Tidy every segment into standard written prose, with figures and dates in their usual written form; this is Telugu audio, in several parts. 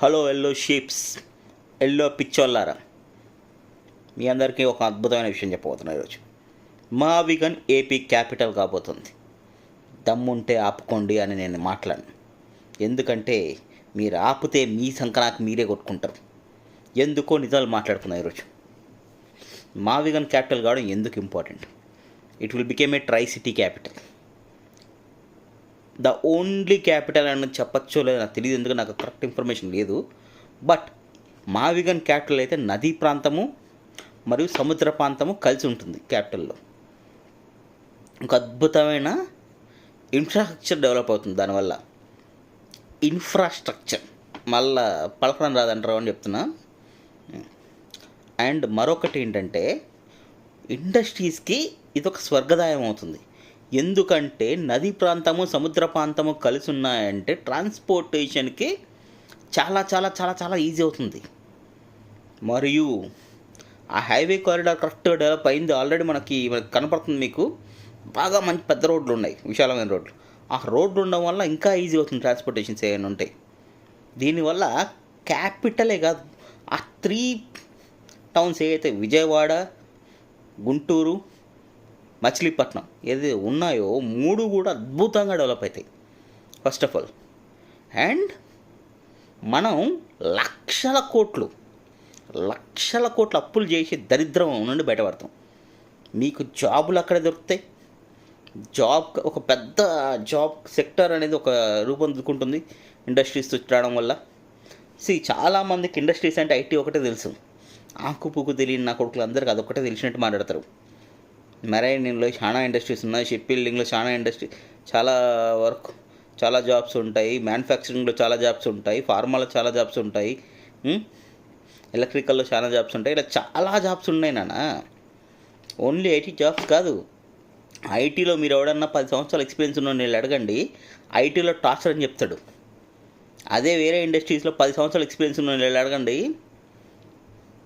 హలో ఎల్లో షీప్స్, ఎల్లో పిచ్చోళ్ళారా, మీ అందరికీ ఒక అద్భుతమైన విషయం చెప్పబోతున్నా ఈరోజు. మావిగన్ ఏపీ క్యాపిటల్ కాబోతుంది. దమ్ముంటే ఆపుకోండి అని నేను మాట్లాడను. ఎందుకంటే మీరు ఆపితే మీ సంకనాకి మీరే కొట్టుకుంటారు. ఎందుకో నిజాలు మాట్లాడుకున్నా ఈరోజు. మావిగన్ క్యాపిటల్ కావడం ఎందుకు important? It will became a try city capital. The only capital అని చెప్పచ్చో లేదో నాకు తెలియదు, ఎందుకంటే నాకు కరెక్ట్ ఇన్ఫర్మేషన్ లేదు. బట్ మావిగన్ క్యాపిటల్ అయితే నదీ ప్రాంతము మరియు సముద్ర ప్రాంతము కలిసి ఉంటుంది క్యాపిటల్లో. ఒక అద్భుతమైన ఇన్ఫ్రాస్ట్రక్చర్ డెవలప్ అవుతుంది దానివల్ల. ఇన్ఫ్రాస్ట్రక్చర్ మళ్ళా పలకడం రాదంటారు అని చెప్తున్నా. అండ్ మరొకటి ఏంటంటే ఇండస్ట్రీస్కి ఇది ఒక స్వర్గదాయం అవుతుంది. ఎందుకంటే నదీ ప్రాంతము సముద్ర ప్రాంతము కలిసి ఉన్నాయంటే ట్రాన్స్పోర్టేషన్కి చాలా చాలా చాలా చాలా ఈజీ అవుతుంది. మరియు ఆ హైవే కారిడార్ కరెక్ట్గా డెవలప్ అయింది. ఆల్రెడీ మనకి కనపడుతుంది మీకు. బాగా మంచి పెద్ద రోడ్లు ఉన్నాయి, విశాలమైన రోడ్లు. ఆ రోడ్లు ఉండడం వల్ల ఇంకా ఈజీ అవుతుంది ట్రాన్స్పోర్టేషన్స్ ఏమైనా ఉంటాయి. దీనివల్ల క్యాపిటలే కాదు, ఆ 3 టౌన్స్ ఏవైతే విజయవాడ, గుంటూరు, మచిలీపట్నం ఏది ఉన్నాయో 3 కూడా అద్భుతంగా డెవలప్ అవుతాయి ఫస్ట్ ఆఫ్ ఆల్. అండ్ మనం లక్షల కోట్లు అప్పులు చేసి దరిద్రం నుండి బయటపడతాం. మీకు జాబులు అక్కడే దొరుకుతాయి. ఒక పెద్ద జాబ్ సెక్టర్ అనేది ఒక రూపొందుకుంటుంది ఇండస్ట్రీస్ రావడం వల్ల. చాలామందికి ఇండస్ట్రీస్ అంటే ఐటీ ఒకటే తెలుసు. ఆకుపుకు తెలియని నా కొడుకులు అందరికీ అదొకటే తెలిసినట్టు మాట్లాడతారు. మెరైన్లో చాలా ఇండస్ట్రీస్ ఉన్నాయి, షిప్ బిల్డింగ్లో చాలా వర్క్, చాలా జాబ్స్ ఉంటాయి, మ్యానుఫ్యాక్చరింగ్లో చాలా జాబ్స్ ఉంటాయి, ఫార్మాలో చాలా జాబ్స్ ఉంటాయి, ఎలక్ట్రికల్లో చాలా జాబ్స్ ఉంటాయి. ఇలా చాలా జాబ్స్ ఉన్నాయి నాన్న. ఓన్లీ ఐటీ జాబ్స్ కాదు. ఐటీలో మీరు ఎవడన్నా 10 సంవత్సరాల ఎక్స్పీరియన్స్ ఉన్న నేను అడగండి, ఐటీలో టార్చర్ అని చెప్తాడు. అదే వేరే ఇండస్ట్రీస్లో 10 సంవత్సరాల ఎక్స్పీరియన్స్ ఉన్న నేను అడగండి,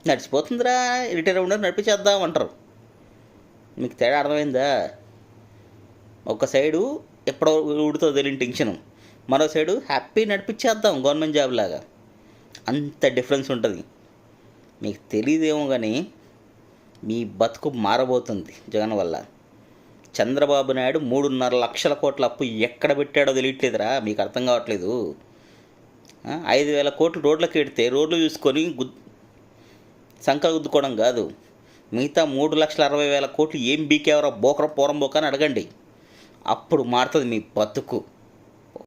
నడిచిపోతుందిరా, రిటైర్ ఉండరు, నడిపించేద్దాం అంటారు. మీకు తేడా అర్థమైందా? ఒక సైడు ఎప్పుడో ఊడితో తెలియని టెన్షను, మరో సైడు హ్యాపీ నడిపించేద్దాం గవర్నమెంట్ జాబ్ లాగా. అంత డిఫరెన్స్ ఉంటుంది. మీకు తెలియదేమో కానీ మీ బతుకు మారబోతుంది జగన్ వల్ల. చంద్రబాబు నాయుడు 3.5 లక్షల కోట్ల అప్పు ఎక్కడ పెట్టాడో తెలియట్లేదురా, మీకు అర్థం కావట్లేదు. 5,000 కోట్లు రోడ్లకి ఎడితే రోడ్లు చూసుకొని సంకలు గుద్దుకోవడం కాదు, మిగతా 3,60,000 కోట్లు ఏం బీకేవరో పోరం బోక అని అడగండి. అప్పుడు మారుతుంది మీ బతుకు.